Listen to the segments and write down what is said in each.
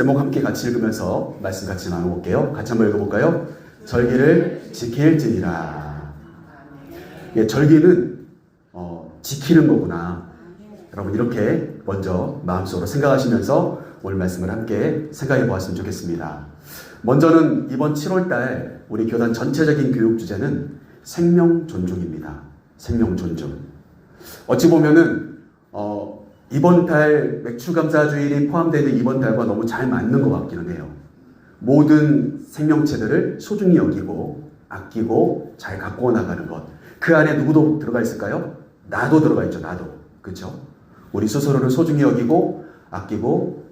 제목 함께 같이 읽으면서 말씀 같이 나눠볼게요. 같이 한번 읽어볼까요? 절기를 지킬지니라. 예, 절기는 지키는 거구나. 여러분 이렇게 먼저 마음속으로 생각하시면서 오늘 말씀을 함께 생각해 보았으면 좋겠습니다. 먼저는 이번 7월달 우리 교단 전체적인 교육 주제는 생명 존중입니다. 생명 존중. 어찌 보면은 이번 달 맥추감사주일이 포함되는 이번 달과 너무 잘 맞는 것 같기는 해요. 모든 생명체들을 소중히 여기고 아끼고 잘 가꾸어 나가는 것. 그 안에 누구도 들어가 있을까요? 나도 들어가 있죠. 나도. 그렇죠? 우리 스스로를 소중히 여기고 아끼고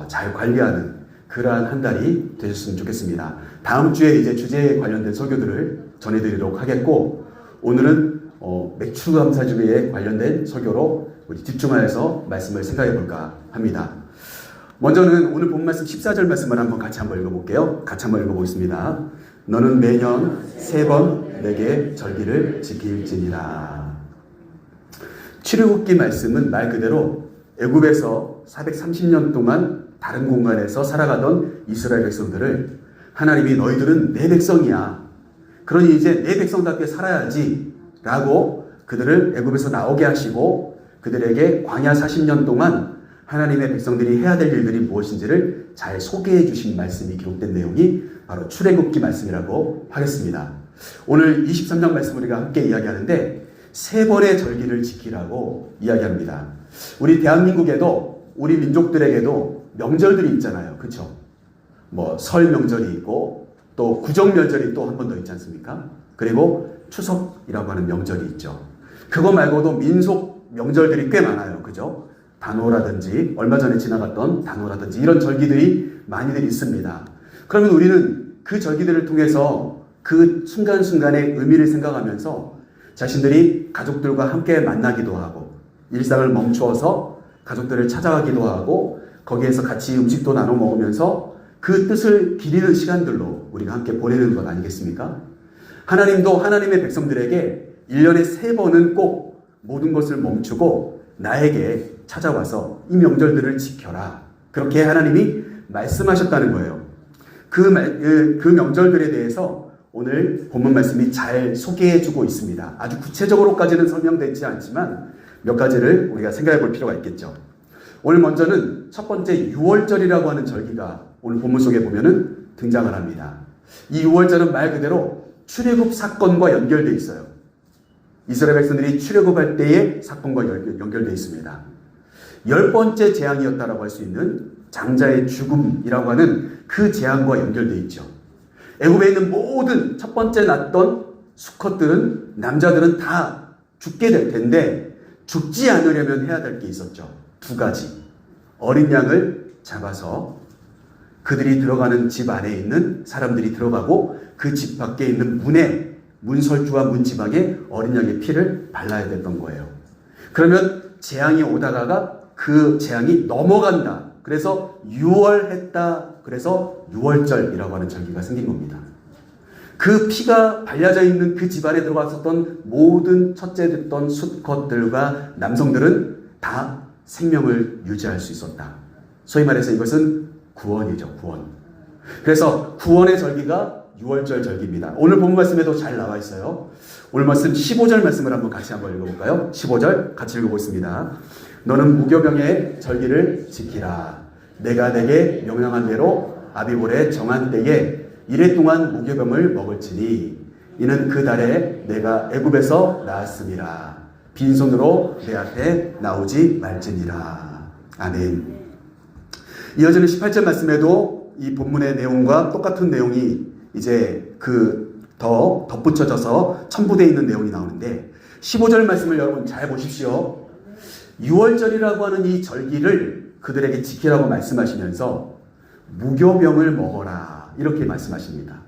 잘 관리하는 그러한 한 달이 되셨으면 좋겠습니다. 다음 주에 이제 주제에 관련된 설교들을 전해드리도록 하겠고, 오늘은 맥추감사주일에 관련된 설교로 우리 집중하여서 말씀을 생각해 볼까 합니다. 먼저는 오늘 본 말씀 14절 말씀을 같이 한번 읽어볼게요. 같이 한번 읽어보겠습니다. 너는 매년 3번 내게 절기를 지킬지니라. 출애굽기 말씀은 말 그대로 애굽에서 430년 동안 다른 공간에서 살아가던 이스라엘 백성들을 하나님이 너희들은 내 백성이야. 그러니 이제 내 백성답게 살아야지 라고 그들을 애굽에서 나오게 하시고 그들에게 광야 40년 동안 하나님의 백성들이 해야 될 일들이 무엇인지를 잘 소개해 주신 말씀이 기록된 내용이 바로 출애굽기 말씀이라고 하겠습니다. 오늘 23장 말씀 우리가 함께 이야기하는데 3번의 절기를 지키라고 이야기합니다. 우리 대한민국에도 우리 민족들에게도 명절들이 있잖아요. 그렇죠? 설 명절이 있고 또 구정 명절이 또 한 번 더 있지 않습니까? 그리고 추석이라고 하는 명절이 있죠. 그거 말고도 민속 명절들이 꽤 많아요. 그죠? 단오라든지 얼마 전에 지나갔던 단오라든지 이런 절기들이 많이들 있습니다. 그러면 우리는 그 절기들을 통해서 그 순간순간의 의미를 생각하면서 자신들이 가족들과 함께 만나기도 하고 일상을 멈추어서 가족들을 찾아가기도 하고 거기에서 같이 음식도 나눠 먹으면서 그 뜻을 기리는 시간들로 우리가 함께 보내는 것 아니겠습니까? 하나님도 하나님의 백성들에게 1년에 3번은 꼭 모든 것을 멈추고 나에게 찾아와서 이 명절들을 지켜라. 그렇게 하나님이 말씀하셨다는 거예요. 그 명절들에 대해서 오늘 본문 말씀이 잘 소개해주고 있습니다. 아주 구체적으로까지는 설명되지 않지만 몇 가지를 우리가 생각해 볼 필요가 있겠죠. 오늘 먼저는 첫 번째 6월절이라고 하는 절기가 오늘 본문 속에 보면은 등장을 합니다. 이 6월절은 말 그대로 출애굽 사건과 연결되어 있어요. 이스라엘 백성들이 출애굽할 때의 사건과 연결되어 있습니다. 10번째 재앙이었다라고 할 수 있는 장자의 죽음이라고 하는 그 재앙과 연결되어 있죠. 애굽에 있는 모든 첫 번째 낳던 수컷들은 남자들은 다 죽게 될 텐데 죽지 않으려면 해야 될 게 있었죠. 2가지. 어린 양을 잡아서 그들이 들어가는 집 안에 있는 사람들이 들어가고 그 집 밖에 있는 문설주와 문지방에 어린 양의 피를 발라야 됐던 거예요. 그러면 재앙이 오다가가 그 재앙이 넘어간다. 그래서 6월했다. 그래서 6월절이라고 하는 절기가 생긴 겁니다. 그 피가 발려져 있는 그 집안에 들어갔었던 모든 첫째 됐던 수컷들과 남성들은 다 생명을 유지할 수 있었다. 소위 말해서 이것은 구원이죠. 구원. 그래서 구원의 절기가 6월절 절기입니다. 오늘 본문 말씀에도 잘 나와 있어요. 오늘 말씀 15절 말씀을 같이 한번 읽어볼까요? 15절 같이 읽어보겠습니다. 너는 무교병의 절기를 지키라. 내가 내게 명령한 대로 아비볼에 정한 때에 이래 동안 무교병을 먹을지니 이는 그 달에 내가 애굽에서 나았음이라. 빈손으로 내 앞에 나오지 말지니라. 아멘. 이어지는 18절 말씀에도 이 본문의 내용과 똑같은 내용이 이제 더 덧붙여져서 첨부되어 있는 내용이 나오는데 15절 말씀을 여러분 잘 보십시오. 6월절이라고 하는 이 절기를 그들에게 지키라고 말씀하시면서 무교병을 먹어라 이렇게 말씀하십니다.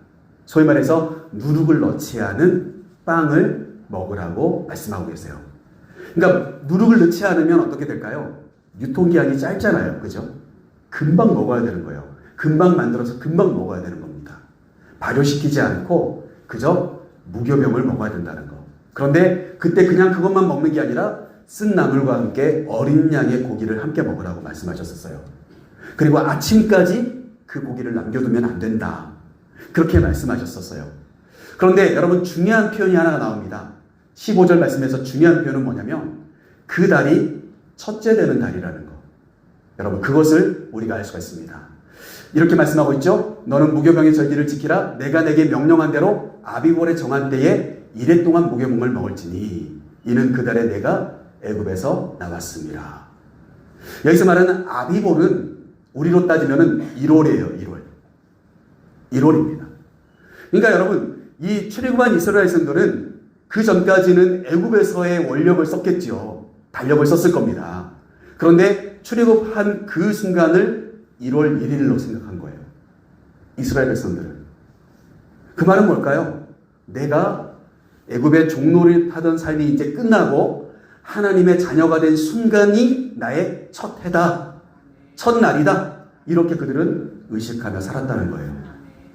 소위 말해서 누룩을 넣지 않은 빵을 먹으라고 말씀하고 계세요. 그러니까 누룩을 넣지 않으면 어떻게 될까요? 유통기한이 짧잖아요. 그죠? 금방 먹어야 되는 거예요. 금방 만들어서 금방 먹어야 되는 겁니다. 발효시키지 않고 그저 무교병을 먹어야 된다는 거. 그런데 그때 그냥 그것만 먹는 게 아니라 쓴 나물과 함께 어린 양의 고기를 함께 먹으라고 말씀하셨었어요. 그리고 아침까지 그 고기를 남겨두면 안 된다. 그렇게 말씀하셨었어요. 그런데 여러분 중요한 표현이 하나가 나옵니다. 15절 말씀에서 중요한 표현은 뭐냐면 그 달이 첫째 되는 달이라는 거. 여러분 그것을 우리가 알 수가 있습니다. 이렇게 말씀하고 있죠. 너는 무교병의 절기를 지키라. 내가 내게 명령한 대로 아비볼에 정한 때에 이래 동안 무교병을 먹을지니 이는 그 달에 내가 애굽에서 나왔습니다. 여기서 말하는 아비볼은 우리로 따지면 1월이에요. 1월입니다. 그러니까 여러분 이 출애굽한 이스라엘 백성들은 그 전까지는 애굽에서의 원력을 썼겠지요. 달력을 썼을 겁니다. 그런데 출애굽한 그 순간을 1월 1일로 생각한 거예요. 이스라엘 백성들은. 그 말은 뭘까요? 내가 애굽의 종노를 하던 삶이 이제 끝나고 하나님의 자녀가 된 순간이 나의 첫 해다. 첫 날이다. 이렇게 그들은 의식하며 살았다는 거예요.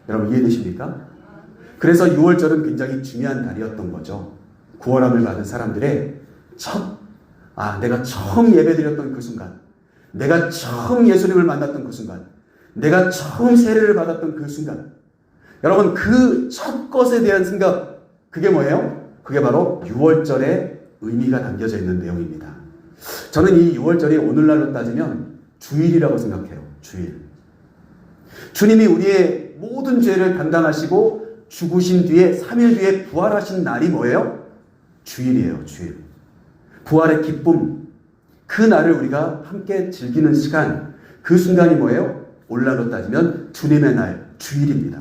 여러분 이해되십니까? 그래서 6월절은 굉장히 중요한 달이었던 거죠. 구원함을 받은 사람들의 내가 처음 예배드렸던 그 순간, 내가 처음 예수님을 만났던 그 순간, 내가 처음 세례를 받았던 그 순간, 여러분 그 첫 것에 대한 생각, 그게 뭐예요? 그게 바로 6월절의 의미가 담겨져 있는 내용입니다. 저는 이 6월절이 오늘날로 따지면 주일이라고 생각해요. 주일. 주님이 우리의 모든 죄를 담당하시고 죽으신 뒤에 3일 뒤에 부활하신 날이 뭐예요? 주일이에요. 주일. 부활의 기쁨. 그 날을 우리가 함께 즐기는 시간. 그 순간이 뭐예요? 오늘날로 따지면 주님의 날, 주일입니다.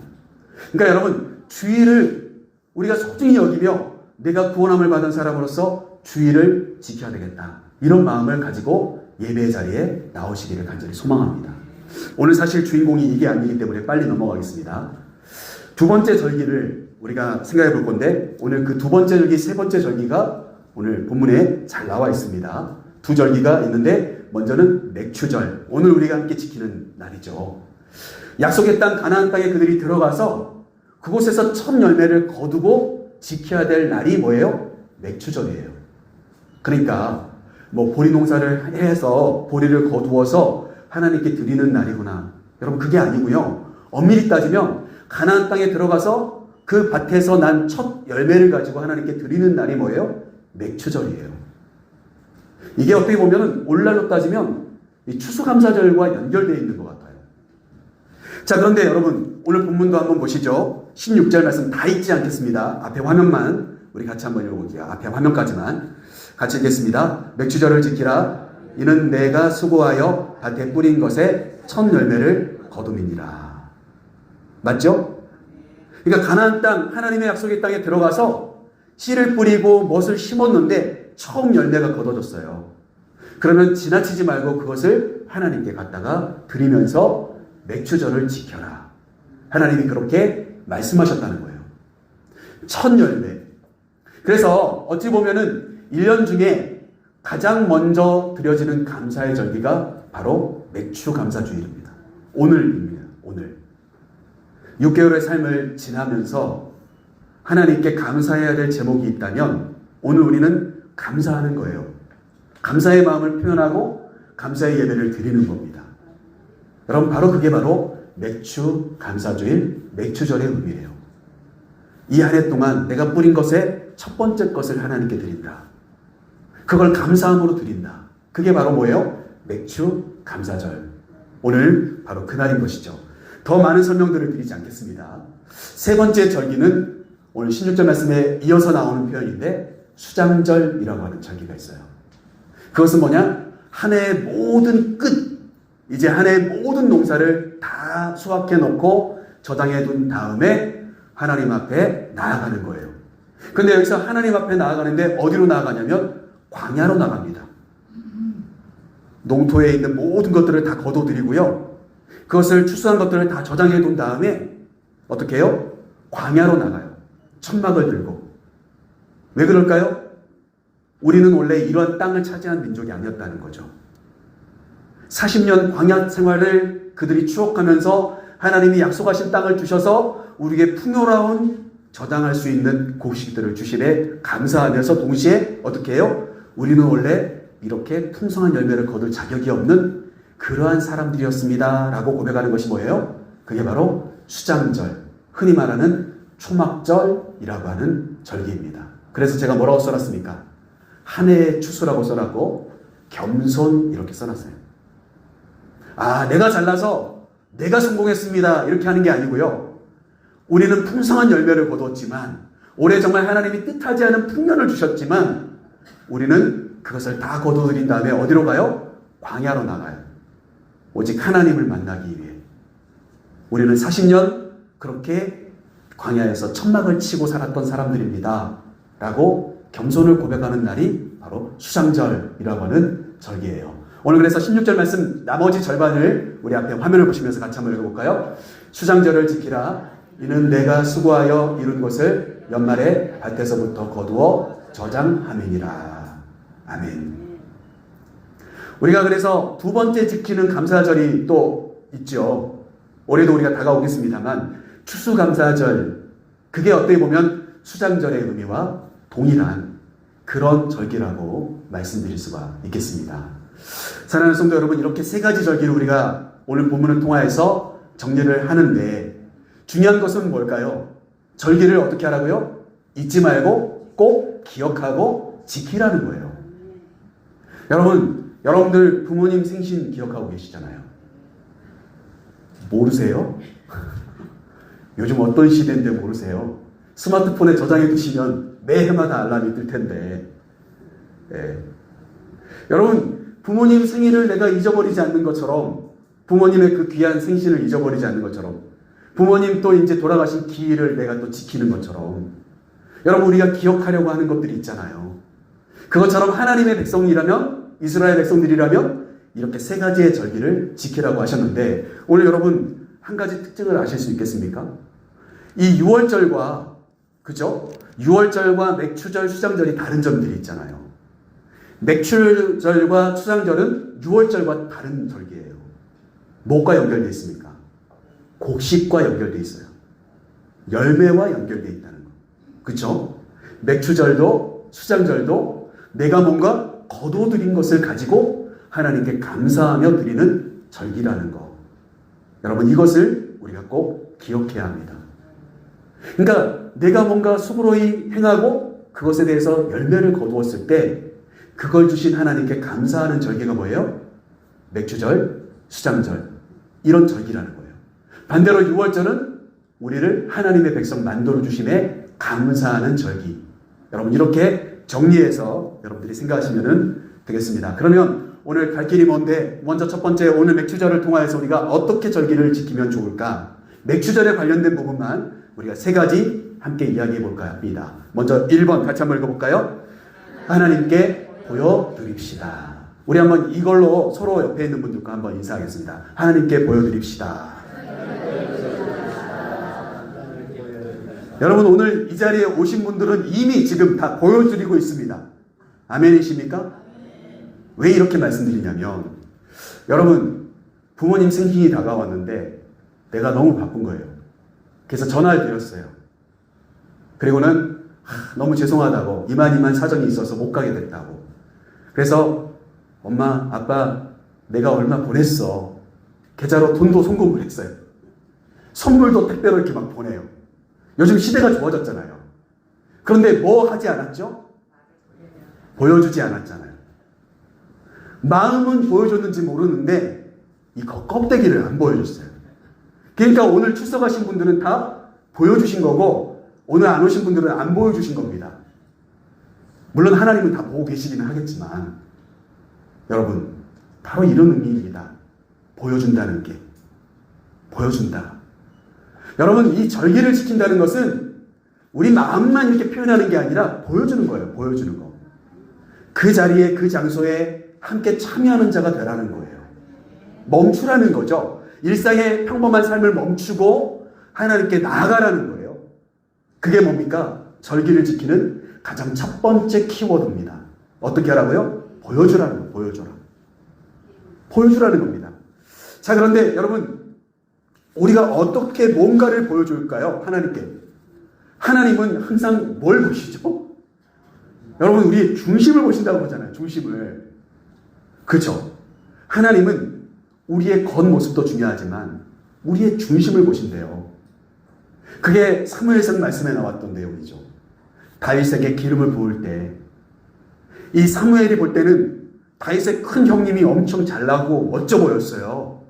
그러니까 여러분 주일을 우리가 소중히 여기며 내가 구원함을 받은 사람으로서 주일을 지켜야 되겠다. 이런 마음을 가지고 예배의 자리에 나오시기를 간절히 소망합니다. 오늘 사실 주인공이 이게 아니기 때문에 빨리 넘어가겠습니다. 두 번째 절기를 우리가 생각해 볼 건데 오늘 그 두 번째 절기, 세 번째 절기가 오늘 본문에 잘 나와 있습니다. 두 절기가 있는데 먼저는 맥추절. 오늘 우리가 함께 지키는 날이죠. 약속의 땅 가나안 땅에 그들이 들어가서 그곳에서 첫 열매를 거두고 지켜야 될 날이 뭐예요? 맥추절이에요. 그러니까 보리 농사를 해서 보리를 거두어서 하나님께 드리는 날이구나. 여러분 그게 아니고요. 엄밀히 따지면 가나안 땅에 들어가서 그 밭에서 난 첫 열매를 가지고 하나님께 드리는 날이 뭐예요? 맥추절이에요. 이게 어떻게 보면 오늘날로 따지면 이 추수감사절과 연결되어 있는 것 같아요. 자, 그런데 여러분 오늘 본문도 한번 보시죠. 16절 말씀 다 읽지 않겠습니다. 앞에 화면만 우리 같이 한번 읽어볼게요. 앞에 화면까지만 같이 읽겠습니다. 맥추절을 지키라. 이는 내가 수고하여 밭에 뿌린 것에 첫 열매를 거둠이니라. 맞죠? 그러니까 가나안 땅, 하나님의 약속의 땅에 들어가서 씨를 뿌리고 무엇을 심었는데 처음 열매가 거둬졌어요. 그러면 지나치지 말고 그것을 하나님께 갖다가 드리면서 맥추절을 지켜라. 하나님이 그렇게 말씀하셨다는 거예요. 첫 열매. 그래서 어찌 보면은 1년 중에 가장 먼저 드려지는 감사의 절기가 바로 맥추감사주일입니다. 오늘입니다. 오늘. 6개월의 삶을 지나면서 하나님께 감사해야 될 제목이 있다면 오늘 우리는 감사하는 거예요. 감사의 마음을 표현하고 감사의 예배를 드리는 겁니다. 여러분 그게 바로 맥추감사주일, 맥추절의 의미예요. 이 한 해 동안 내가 뿌린 것에 첫 번째 것을 하나님께 드린다. 그걸 감사함으로 드린다. 그게 바로 뭐예요? 맥추감사절. 오늘 바로 그날인 것이죠. 더 많은 설명들을 드리지 않겠습니다. 세 번째 절기는 오늘 16절 말씀에 이어서 나오는 표현인데 수장절이라고 하는 절기가 있어요. 그것은 뭐냐? 한 해의 모든 끝, 이제 한 해의 모든 농사를 다 수확해 놓고 저장해 둔 다음에 하나님 앞에 나아가는 거예요. 근데 여기서 하나님 앞에 나아가는데 어디로 나아가냐면 광야로 나갑니다. 농토에 있는 모든 것들을 다 거둬들이고요. 그것을 추수한 것들을 다 저장해 둔 다음에 어떻게 해요? 광야로 나가요. 천막을 들고. 왜 그럴까요? 우리는 원래 이러한 땅을 차지한 민족이 아니었다는 거죠. 40년 광야 생활을 그들이 추억하면서 하나님이 약속하신 땅을 주셔서 우리에게 풍요로운 저장할 수 있는 곡식들을 주시되 감사하면서 동시에 어떻게 해요? 우리는 원래 이렇게 풍성한 열매를 거둘 자격이 없는 그러한 사람들이었습니다 라고 고백하는 것이 뭐예요? 그게 바로 수장절, 흔히 말하는 초막절이라고 하는 절기입니다. 그래서 제가 뭐라고 써놨습니까? 한 해의 추수라고 써놨고 겸손 이렇게 써놨어요. 내가 잘나서 내가 성공했습니다 이렇게 하는 게 아니고요. 우리는 풍성한 열매를 거두었지만, 올해 정말 하나님이 뜻하지 않은 풍년을 주셨지만, 우리는 그것을 다 거두어들인 다음에 어디로 가요? 광야로 나가요. 오직 하나님을 만나기 위해. 우리는 40년 그렇게 광야에서 천막을 치고 살았던 사람들입니다 라고 겸손을 고백하는 날이 바로 수장절이라고 하는 절기예요. 오늘 그래서 16절 말씀 나머지 절반을 우리 앞에 화면을 보시면서 같이 한번 읽어볼까요? 수장절을 지키라. 이는 내가 수고하여 이룬 것을 연말에 밭에서부터 거두어 저장함이니라. 아멘. 우리가 그래서 두 번째 지키는 감사절이 또 있죠. 올해도 우리가 다가오겠습니다만 추수감사절, 그게 어떻게 보면 수장절의 의미와 동일한 그런 절기라고 말씀드릴 수가 있겠습니다. 사랑하는 성도 여러분, 이렇게 세 가지 절기를 우리가 오늘 본문을 통하여서 정리를 하는데, 중요한 것은 뭘까요? 절기를 어떻게 하라고요? 잊지 말고 꼭 기억하고 지키라는 거예요. 여러분들 부모님 생신 기억하고 계시잖아요. 모르세요? 요즘 어떤 시대인데 모르세요? 스마트폰에 저장해 두시면 매해마다 알람이 뜰 텐데. 여러분, 부모님 생일을 내가 잊어버리지 않는 것처럼, 부모님의 그 귀한 생신을 잊어버리지 않는 것처럼, 부모님 또 이제 돌아가신 기일을 내가 또 지키는 것처럼, 여러분, 우리가 기억하려고 하는 것들이 있잖아요. 그것처럼 하나님의 백성이라면, 이스라엘 백성들이라면 이렇게 세 가지의 절기를 지키라고 하셨는데, 오늘 여러분 한 가지 특징을 아실 수 있겠습니까? 이 6월절과, 그죠? 6월절과 맥추절, 수장절이 다른 점들이 있잖아요. 맥추절과 수장절은 6월절과 다른 절기예요. 뭐가 연결되어 있습니까? 곡식과 연결되어 있어요. 열매와 연결되어 있다는 거. 그렇죠? 맥추절도 수장절도 내가 뭔가 거둬들인 것을 가지고 하나님께 감사하며 드리는 절기라는 거. 여러분, 이것을 우리가 꼭 기억해야 합니다. 그러니까 내가 뭔가 수고로이 행하고 그것에 대해서 열매를 거두었을 때 그걸 주신 하나님께 감사하는 절기가 뭐예요? 맥추절, 수장절, 이런 절기라는 거예요. 반대로 6월절은 우리를 하나님의 백성 만들어 주심에 감사하는 절기. 여러분, 이렇게 정리해서 여러분들이 생각하시면 되겠습니다. 그러면 오늘 갈 길이 먼데, 먼저 첫 번째 오늘 맥추절을 통하여서 우리가 어떻게 절기를 지키면 좋을까? 맥추절에 관련된 부분만 우리가 세 가지 함께 이야기해 볼까 합니다. 먼저 1번 같이 한번 읽어볼까요? 하나님께 보여드립시다. 우리 한번 이걸로 서로 옆에 있는 분들과 한번 인사하겠습니다. 하나님께 보여드립시다. 여러분, 오늘 이 자리에 오신 분들은 이미 지금 다 보여드리고 있습니다. 아멘이십니까? 왜 이렇게 말씀드리냐면, 여러분, 부모님 생신이 다가왔는데 내가 너무 바쁜 거예요. 그래서 전화를 드렸어요. 그리고는 너무 죄송하다고, 이만 사정이 있어서 못 가게 됐다고. 그래서 엄마, 아빠, 내가 얼마 보냈어. 계좌로 돈도 송금을 했어요. 선물도 택배로 이렇게 막 보내요. 요즘 시대가 좋아졌잖아요. 그런데 뭐 하지 않았죠? 보여주지 않았잖아요. 마음은 보여줬는지 모르는데 이 껍데기를 안 보여줬어요. 그러니까 오늘 출석하신 분들은 다 보여주신 거고, 오늘 안 오신 분들은 안 보여주신 겁니다. 물론 하나님은 다 보고 계시기는 하겠지만, 여러분, 바로 이런 의미입니다. 보여준다는 게. 보여준다. 여러분, 이 절기를 지킨다는 것은 우리 마음만 이렇게 표현하는 게 아니라 보여주는 거예요. 보여주는 거. 그 자리에, 그 장소에 함께 참여하는 자가 되라는 거예요. 멈추라는 거죠. 일상의 평범한 삶을 멈추고 하나님께 나아가라는 거예요. 그게 뭡니까? 절기를 지키는 가장 첫 번째 키워드입니다. 어떻게 하라고요? 보여주라는 거예요. 보여줘라. 보여주라는 겁니다. 자, 그런데 여러분, 우리가 어떻게 뭔가를 보여줄까요? 하나님께. 하나님은 항상 뭘 보시죠? 여러분, 우리의 중심을 보신다고 하잖아요. 중심을. 그렇죠? 하나님은 우리의 겉모습도 중요하지만 우리의 중심을 보신대요. 그게 사무엘상 말씀에 나왔던 내용이죠. 다윗에게 기름을 부을 때 이 사무엘이 볼 때는 다윗의 큰 형님이 엄청 잘나고 멋져 보였어요.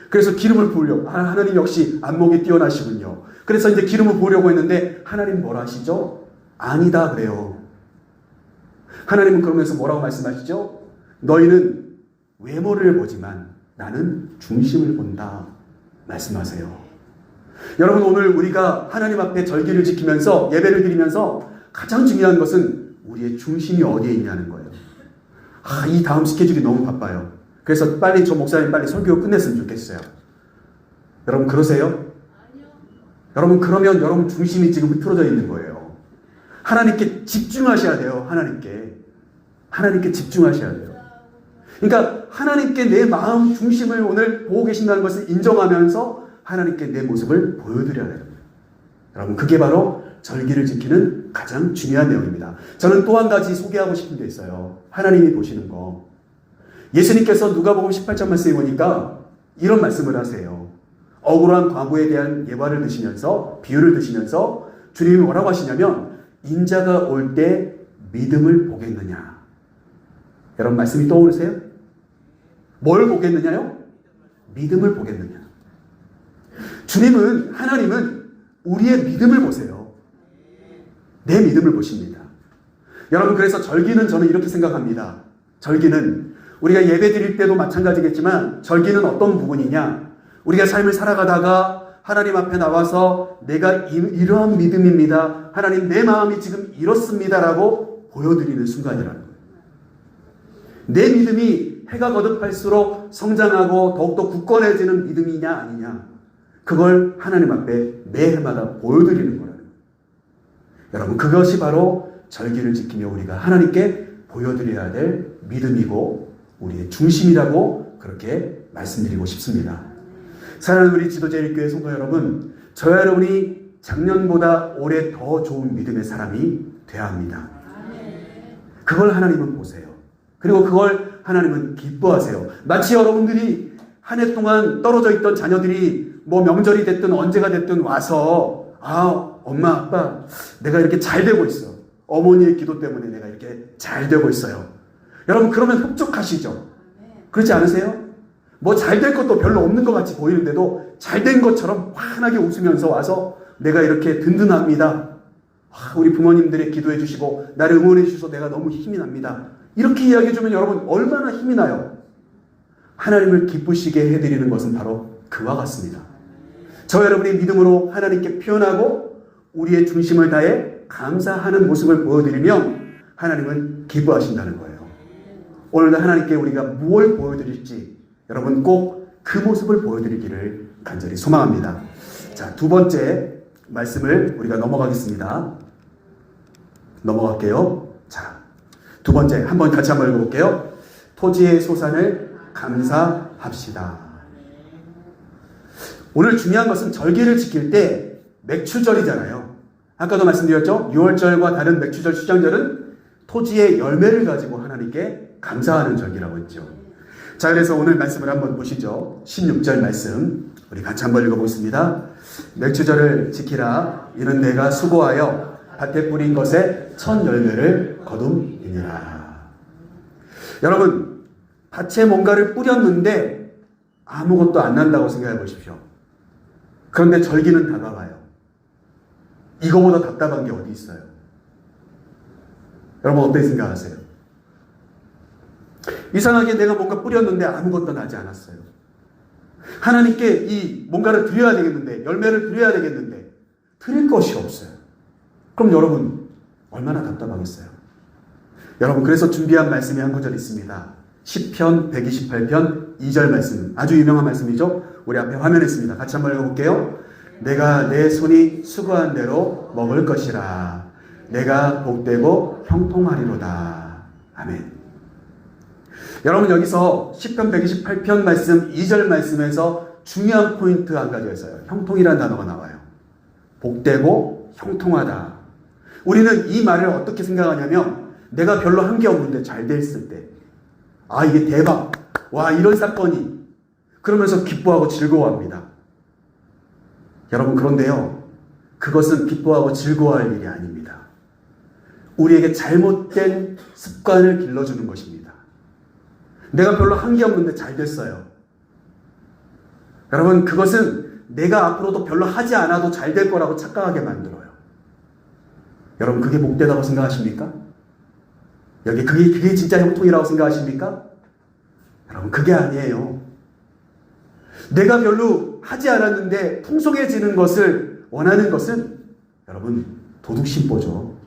그래서 기름을 부으려고, 하나님 역시 안목이 뛰어나시군요. 그래서 이제 기름을 부으려고 했는데 하나님 뭐라 하시죠? 아니다 그래요. 하나님은 그러면서 뭐라고 말씀하시죠? 너희는 외모를 보지만 나는 중심을 본다 말씀하세요. 여러분, 오늘 우리가 하나님 앞에 절기를 지키면서 예배를 드리면서 가장 중요한 것은 우리의 중심이 어디에 있냐는 거예요. 이 다음 스케줄이 너무 바빠요. 그래서 빨리 저 목사님 빨리 설교 끝냈으면 좋겠어요. 여러분 그러세요? 아니요. 여러분 그러면 여러분 중심이 지금 흐트러져 있는 거예요. 하나님께 집중하셔야 돼요. 하나님께 집중하셔야 돼요. 그러니까 하나님께 내 마음 중심을 오늘 보고 계신다는 것을 인정하면서 하나님께 내 모습을 보여드려야 돼요. 여러분 그게 바로 절기를 지키는 가장 중요한 내용입니다. 저는 또 한 가지 소개하고 싶은 게 있어요. 하나님이 보시는 거. 예수님께서 누가복음 18장 말씀에 보니까 이런 말씀을 하세요. 억울한 과부에 대한 예화를 드시면서, 비유를 드시면서 주님이 뭐라고 하시냐면 인자가 올 때 믿음을 보겠느냐. 여러분 말씀이 떠오르세요? 뭘 보겠느냐요? 믿음을 보겠느냐. 주님은, 하나님은 우리의 믿음을 보세요. 내 믿음을 보십니다. 여러분 그래서 절기는 저는 이렇게 생각합니다. 절기는 우리가 예배 드릴 때도 마찬가지겠지만 절기는 어떤 부분이냐? 우리가 삶을 살아가다가 하나님 앞에 나와서 내가 이러한 믿음입니다. 하나님 내 마음이 지금 이렇습니다라고 보여드리는 순간이라는 거예요. 내 믿음이 해가 거듭할수록 성장하고 더욱더 굳건해지는 믿음이냐 아니냐. 그걸 하나님 앞에 매 해마다 보여드리는 거라는 거예요. 여러분 그것이 바로 절기를 지키며 우리가 하나님께 보여드려야 될 믿음이고 우리의 중심이라고 그렇게 말씀드리고 싶습니다. 사랑하는 우리 지도제일교회 성도 여러분, 저와 여러분이 작년보다 올해 더 좋은 믿음의 사람이 되어야 합니다. 그걸 하나님은 보세요. 그리고 그걸 하나님은 기뻐하세요. 마치 여러분들이 한 해 동안 떨어져 있던 자녀들이 뭐 명절이 됐든 언제가 됐든 와서 엄마 아빠 내가 이렇게 잘 되고 있어. 어머니의 기도 때문에 내가 이렇게 잘 되고 있어요. 여러분 그러면 흡족하시죠? 그렇지 않으세요? 뭐 잘 될 것도 별로 없는 것 같이 보이는데도 잘 된 것처럼 환하게 웃으면서 와서 내가 이렇게 든든합니다. 우리 부모님들이 기도해 주시고 나를 응원해 주셔서 내가 너무 힘이 납니다. 이렇게 이야기해 주면 여러분 얼마나 힘이 나요? 하나님을 기쁘시게 해드리는 것은 바로 그와 같습니다. 저 여러분이 믿음으로 하나님께 표현하고 우리의 중심을 다해 감사하는 모습을 보여드리면 하나님은 기뻐하신다는 거예요. 오늘도 하나님께 우리가 무엇을 보여드릴지 여러분 꼭 그 모습을 보여드리기를 간절히 소망합니다. 자, 두 번째 말씀을 우리가 넘어가겠습니다. 넘어갈게요. 자, 두 번째 한번 같이 한번 읽어볼게요. 토지의 소산을 감사합시다. 오늘 중요한 것은 절기를 지킬 때 맥추절이잖아요. 아까도 말씀드렸죠. 6월절과 다른 맥추절 휴장절은 토지의 열매를 가지고 하나님께 감사하는 절기라고 했죠. 자, 그래서 오늘 말씀을 한번 보시죠. 16절 말씀 우리 같이 한번 읽어보겠습니다. 맥추절을 지키라. 이는 내가 수고하여 밭에 뿌린 것에 첫 열매를 거둠이니라. 여러분 밭에 뭔가를 뿌렸는데 아무것도 안 난다고 생각해 보십시오. 그런데 절기는 다가와요. 이거보다 답답한 게 어디 있어요? 여러분 어떻게 생각하세요? 이상하게 내가 뭔가 뿌렸는데 아무것도 나지 않았어요. 하나님께 이 뭔가를 드려야 되겠는데, 열매를 드려야 되겠는데 드릴 것이 없어요. 그럼 여러분 얼마나 답답하겠어요? 여러분 그래서 준비한 말씀이 한 구절 있습니다. 시편 128편 2절 말씀, 아주 유명한 말씀이죠. 우리 앞에 화면에 있습니다. 같이 한번 읽어볼게요. 내가 내 손이 수고한 대로 먹을 것이라. 내가 복되고 형통하리로다. 아멘. 여러분 여기서 시편 128편 말씀 2절 말씀에서 중요한 포인트 한 가지가 있어요. 형통이라는 단어가 나와요. 복되고 형통하다. 우리는 이 말을 어떻게 생각하냐면 내가 별로 한 게 없는데 잘 됐을 때 이게 대박. 와 이런 사건이 그러면서 기뻐하고 즐거워합니다. 여러분, 그런데요, 그것은 기뻐하고 즐거워할 일이 아닙니다. 우리에게 잘못된 습관을 길러주는 것입니다. 내가 별로 한 게 없는데 잘 됐어요. 여러분, 그것은 내가 앞으로도 별로 하지 않아도 잘 될 거라고 착각하게 만들어요. 여러분, 그게 복되다고 생각하십니까? 여기 그게 진짜 형통이라고 생각하십니까? 여러분, 그게 아니에요. 내가 별로 하지 않았는데 풍성해지는 것을 원하는 것은 여러분, 도둑심보죠.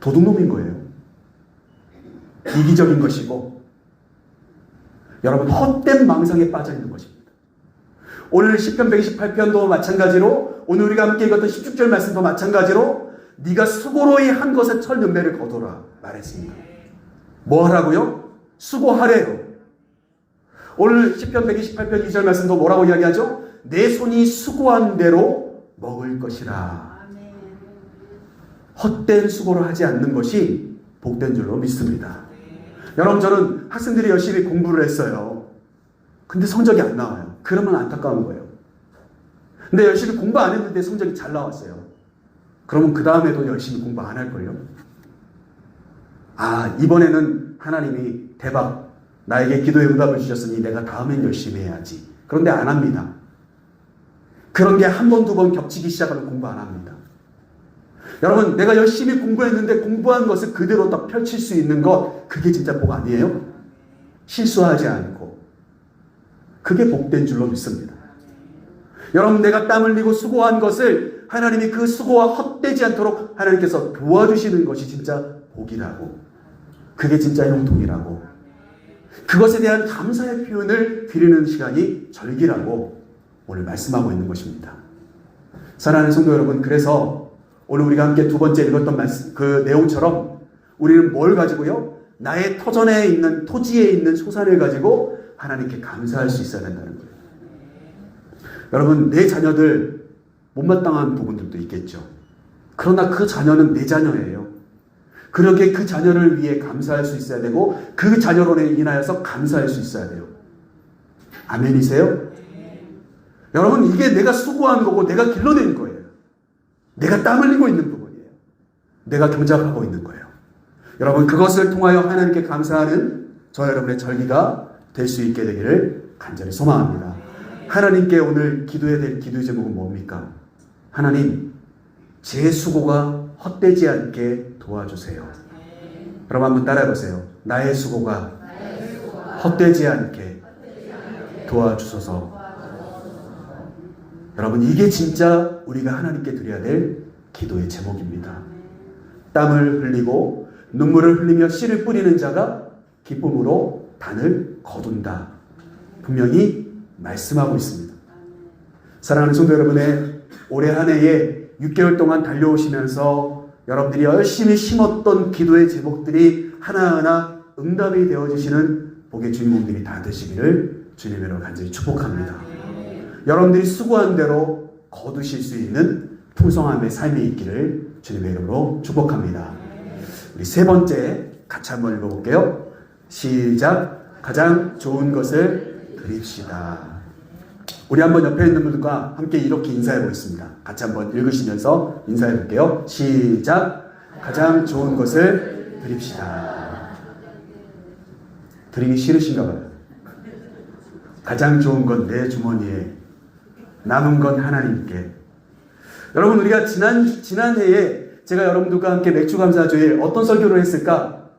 도둑놈인 거예요. 이기적인 것이고, 여러분, 헛된 망상에 빠져 있는 것입니다. 오늘 시편 128편도 마찬가지로, 오늘 우리가 함께 읽었던 16절 말씀도 마찬가지로 네가 수고로이 한 것에 철연매를 거둬라 말했습니다. 뭐 하라고요? 수고하래요. 오늘 시편 128편 2절 말씀도 뭐라고 이야기하죠? 내 손이 수고한 대로 먹을 것이라. 헛된 수고를 하지 않는 것이 복된 줄로 믿습니다. 여러분, 저는 학생들이 열심히 공부를 했어요. 근데 성적이 안 나와요. 그러면 안타까운 거예요. 근데 열심히 공부 안 했는데 성적이 잘 나왔어요. 그러면 그 다음에도 열심히 공부 안 할걸요? 아, 이번에는 하나님이 대박, 나에게 기도의 응답을 주셨으니 내가 다음엔 열심히 해야지. 그런데 안 합니다. 그런 게 한 번, 두 번 겹치기 시작하면 공부 안 합니다. 여러분, 내가 열심히 공부했는데 공부한 것을 그대로 딱 펼칠 수 있는 것, 그게 진짜 복 아니에요? 실수하지 않고. 그게 복된 줄로 믿습니다. 여러분, 내가 땀 흘리고 수고한 것을 하나님이 그 수고와 헛되지 않도록 하나님께서 도와주시는 것이 진짜 복이라고. 그게 진짜 형통이라고. 그것에 대한 감사의 표현을 드리는 시간이 절기라고 오늘 말씀하고 있는 것입니다. 사랑하는 성도 여러분, 그래서 오늘 우리가 함께 두 번째 읽었던 말씀, 그 내용처럼 우리는 뭘 가지고요? 나의 터전에 있는, 토지에 있는 소산을 가지고 하나님께 감사할 수 있어야 된다는 거예요. 여러분, 내 자녀들 못마땅한 부분들도 있겠죠. 그러나 그 자녀는 내 자녀예요. 그러기에 그 자녀를 위해 감사할 수 있어야 되고, 그 자녀로 인하여서 감사할 수 있어야 돼요. 아멘이세요? 여러분, 이게 내가 수고한 거고 내가 길러낸 거예요. 내가 땀 흘리고 있는 부분이에요. 내가 경작하고 있는 거예요. 여러분, 그것을 통하여 하나님께 감사하는 저 여러분의 절기가 될 수 있게 되기를 간절히 소망합니다. 하나님께 오늘 기도해야 될 기도의 제목은 뭡니까? 하나님, 제 수고가 헛되지 않게 도와주세요. 여러분, 한번 따라해보세요. 나의 수고가 헛되지 않게 도와주소서. 여러분, 이게 진짜 우리가 하나님께 드려야 될 기도의 제목입니다. 땀을 흘리고 눈물을 흘리며 씨를 뿌리는 자가 기쁨으로 단을 거둔다. 분명히 말씀하고 있습니다. 사랑하는 성도 여러분의 올해 한 해에 6개월 동안 달려오시면서 여러분들이 열심히 심었던 기도의 제목들이 하나하나 응답이 되어지시는 복의 주인공들이 다 되시기를 주님으로 간절히 축복합니다. 여러분들이 수고한 대로 거두실 수 있는 풍성함의 삶이 있기를 주님의 이름으로 축복합니다. 우리 세 번째 같이 한번 읽어볼게요. 시작. 가장 좋은 것을 드립시다. 우리 한번 옆에 있는 분들과 함께 이렇게 인사해 보겠습니다. 같이 한번 읽으시면서 인사해 볼게요. 시작. 가장 좋은 것을 드립시다. 드리기 싫으신가 봐요. 가장 좋은 건 내 주머니에, 남은 건 하나님께. 여러분, 우리가 지난해에 제가 여러분들과 함께 맥주감사주일 어떤 설교를 했을까?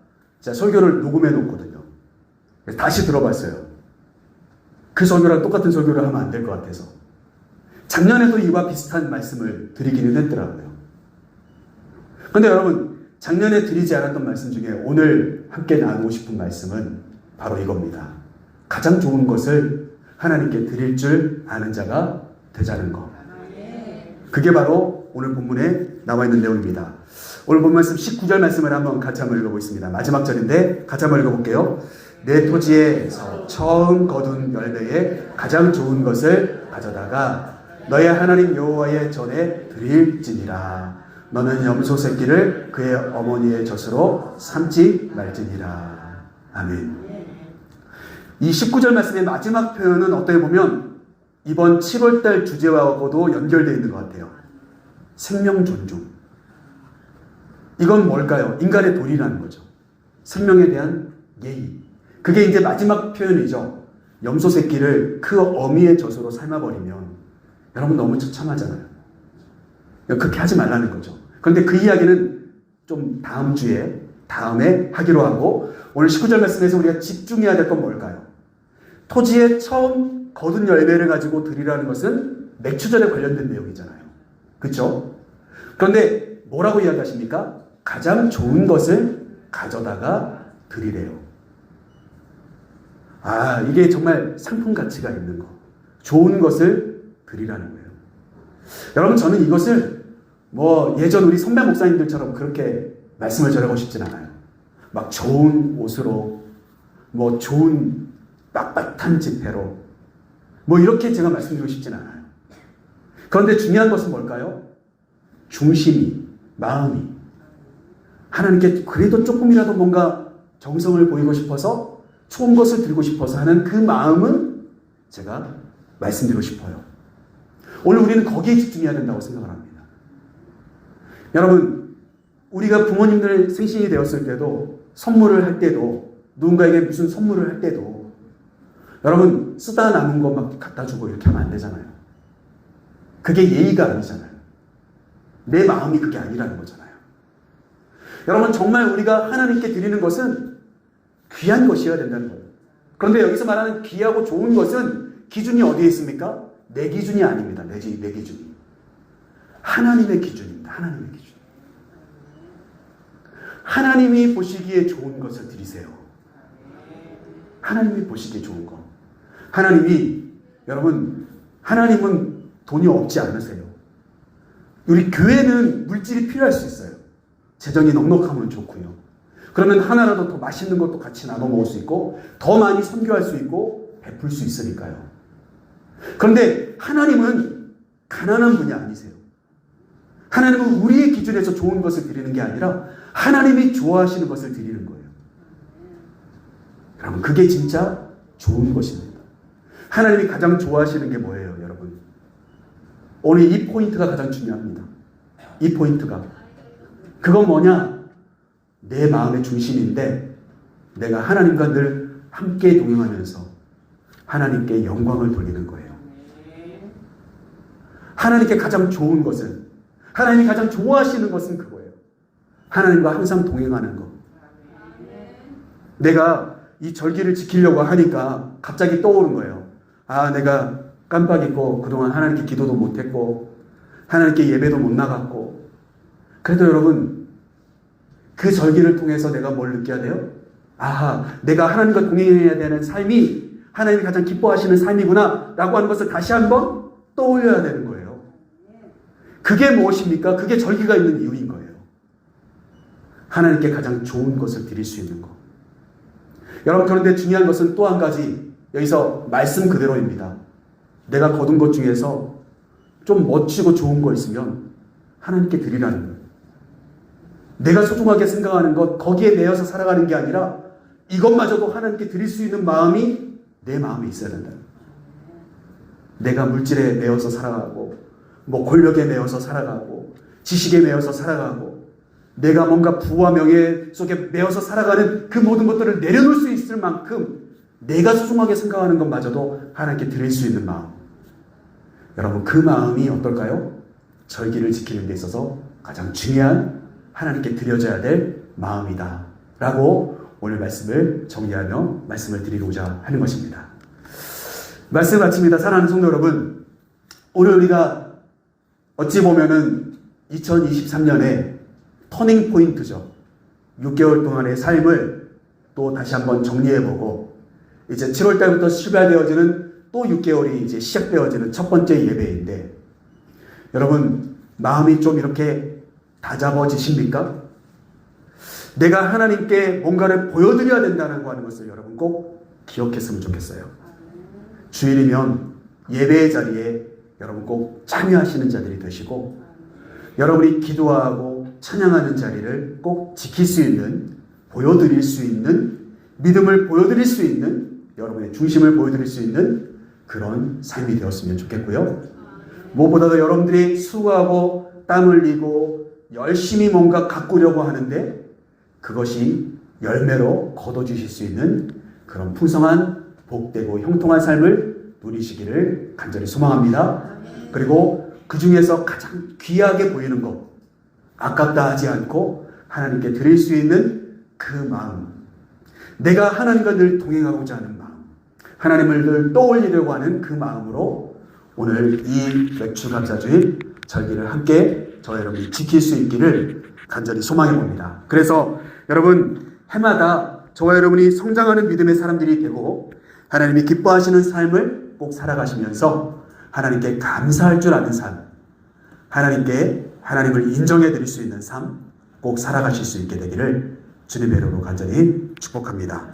제가 설교를 녹음해 놓거든요. 그래서 다시 들어봤어요. 그 설교랑 똑같은 설교를 하면 안 될 것 같아서. 작년에도 이와 비슷한 말씀을 드리기는 했더라고요. 그런데 여러분, 작년에 드리지 않았던 말씀 중에 오늘 함께 나누고 싶은 말씀은 바로 이겁니다. 가장 좋은 것을 하나님께 드릴 줄 아는 자가 되자는 것. 그게 바로 오늘 본문에 나와 있는 내용입니다. 오늘 본 말씀 19절 말씀을 한번 같이 한번 읽어보겠습니다. 마지막 절인데 같이 한번 읽어볼게요. 내 토지에서 처음 거둔 열매에 가장 좋은 것을 가져다가 너의 하나님 여호와의 전에 드릴지니라. 너는 염소 새끼를 그의 어머니의 젖으로 삼지 말지니라. 아멘. 이 19절 말씀의 마지막 표현은 어떻게 보면 이번 7월달 주제와도 연결되어 있는 것 같아요. 생명 존중. 이건 뭘까요? 인간의 도리라는 거죠. 생명에 대한 예의. 그게 이제 마지막 표현이죠. 염소 새끼를 그 어미의 젖으로 삶아버리면 여러분 너무 처참하잖아요. 그렇게 하지 말라는 거죠. 그런데 그 이야기는 좀 다음에 하기로 하고, 오늘 19절 말씀에서 우리가 집중해야 될 건 뭘까요? 토지에 처음 거둔 열매를 가지고 드리라는 것은 맥추전에 관련된 내용이잖아요. 그렇죠? 그런데 뭐라고 이야기하십니까? 가장 좋은 것을 가져다가 드리래요. 아, 이게 정말 상품 가치가 있는 거. 좋은 것을 드리라는 거예요. 여러분, 저는 이것을 예전 우리 선배 목사님들처럼 그렇게 말씀을 전하고 싶진 않아요. 막 좋은 옷으로, 좋은 빳빳한 지폐로, 이렇게 제가 말씀드리고 싶진 않아요. 그런데 중요한 것은 뭘까요? 중심이, 마음이. 하나님께 그래도 조금이라도 뭔가 정성을 보이고 싶어서, 좋은 것을 드리고 싶어서 하는 그 마음은 제가 말씀드리고 싶어요. 오늘 우리는 거기에 집중해야 된다고 생각을 합니다. 여러분, 우리가 부모님들 생신이 되었을 때도, 선물을 할 때도, 누군가에게 무슨 선물을 할 때도, 여러분, 쓰다 남은 거 막 갖다 주고 이렇게 하면 안 되잖아요. 그게 예의가 아니잖아요. 내 마음이 그게 아니라는 거잖아요. 여러분, 정말 우리가 하나님께 드리는 것은 귀한 것이어야 된다는 거예요. 그런데 여기서 말하는 귀하고 좋은 것은 기준이 어디에 있습니까? 내 기준이 아닙니다. 내 기준이. 하나님의 기준입니다. 하나님의 기준. 하나님이 보시기에 좋은 것을 드리세요. 하나님이 보시기에 좋은 것. 하나님은 돈이 없지 않으세요. 우리 교회는 물질이 필요할 수 있어요. 재정이 넉넉하면 좋고요. 그러면 하나라도 더 맛있는 것도 같이 나눠 먹을 수 있고, 더 많이 선교할 수 있고, 베풀 수 있으니까요. 그런데 하나님은 가난한 분이 아니세요. 하나님은 우리의 기준에서 좋은 것을 드리는 게 아니라 하나님이 좋아하시는 것을 드리는 거예요. 여러분, 그게 진짜 좋은 것입니다. 하나님이 가장 좋아하시는 게 뭐예요, 여러분? 오늘 이 포인트가 가장 중요합니다. 이 포인트가. 그건 뭐냐? 내 마음의 중심인데 내가 하나님과 늘 함께 동행하면서 하나님께 영광을 돌리는 거예요. 하나님께 가장 좋은 것은, 하나님이 가장 좋아하시는 것은 그거예요. 하나님과 항상 동행하는 것. 내가 이 절기를 지키려고 하니까 갑자기 떠오른 거예요. 아, 내가 깜빡 잊고 그동안 하나님께 기도도 못했고 하나님께 예배도 못 나갔고, 그래도 여러분, 그 절기를 통해서 내가 뭘 느껴야 돼요? 아하, 내가 하나님과 동행해야 되는 삶이 하나님이 가장 기뻐하시는 삶이구나 라고 하는 것을 다시 한번 떠올려야 되는 거예요. 그게 무엇입니까? 그게 절기가 있는 이유인 거예요. 하나님께 가장 좋은 것을 드릴 수 있는 것. 여러분, 그런데 중요한 것은 또 한 가지, 여기서 말씀 그대로입니다. 내가 거둔 것 중에서 좀 멋지고 좋은 거 있으면 하나님께 드리라는 거예요. 내가 소중하게 생각하는 것, 거기에 매여서 살아가는 게 아니라 이것마저도 하나님께 드릴 수 있는 마음이 내 마음에 있어야 된다. 내가 물질에 매여서 살아가고, 권력에 매여서 살아가고, 지식에 매여서 살아가고, 내가 뭔가 부와 명예 속에 매여서 살아가는 그 모든 것들을 내려놓을 수 있을 만큼 내가 소중하게 생각하는 것마저도 하나님께 드릴 수 있는 마음. 여러분, 그 마음이 어떨까요? 절기를 지키는 데 있어서 가장 중요한, 하나님께 드려져야 될 마음이다 라고 오늘 말씀을 정리하며 말씀을 드리고자 하는 것입니다. 말씀 마칩니다. 사랑하는 성도 여러분, 오늘 우리가 어찌 보면은 2023년에 터닝 포인트죠. 6개월 동안의 삶을 또 다시 한번 정리해보고, 이제 7월 달부터 출발되어지는 또 6개월이 이제 시작되어지는 첫 번째 예배인데, 여러분, 마음이 좀 이렇게 다잡아지십니까? 내가 하나님께 뭔가를 보여드려야 된다는 거 하는 것을 여러분 꼭 기억했으면 좋겠어요. 주일이면 예배의 자리에 여러분 꼭 참여하시는 자들이 되시고, 여러분이 기도하고 찬양하는 자리를 꼭 지킬 수 있는, 보여드릴 수 있는, 믿음을 보여드릴 수 있는 여러분의 중심을 보여드릴 수 있는 그런 삶이 되었으면 좋겠고요. 무엇보다도 여러분들이 수고하고 땀 흘리고 열심히 뭔가 가꾸려고 하는데 그것이 열매로 거둬주실 수 있는 그런 풍성한 복되고 형통한 삶을 누리시기를 간절히 소망합니다. 그리고 그 중에서 가장 귀하게 보이는 것, 아깝다 하지 않고 하나님께 드릴 수 있는 그 마음, 내가 하나님과 늘 동행하고자 하는 마음, 하나님을 늘 떠올리려고 하는 그 마음으로 오늘 이 맥주감사주일 절기를 함께 저와 여러분이 지킬 수 있기를 간절히 소망해 봅니다. 그래서 여러분 해마다 저와 여러분이 성장하는 믿음의 사람들이 되고 하나님이 기뻐하시는 삶을 꼭 살아가시면서 하나님께 감사할 줄 아는 삶, 하나님을 인정해 드릴 수 있는 삶 꼭 살아가실 수 있게 되기를 주님의 이름으로 간절히 축복합니다.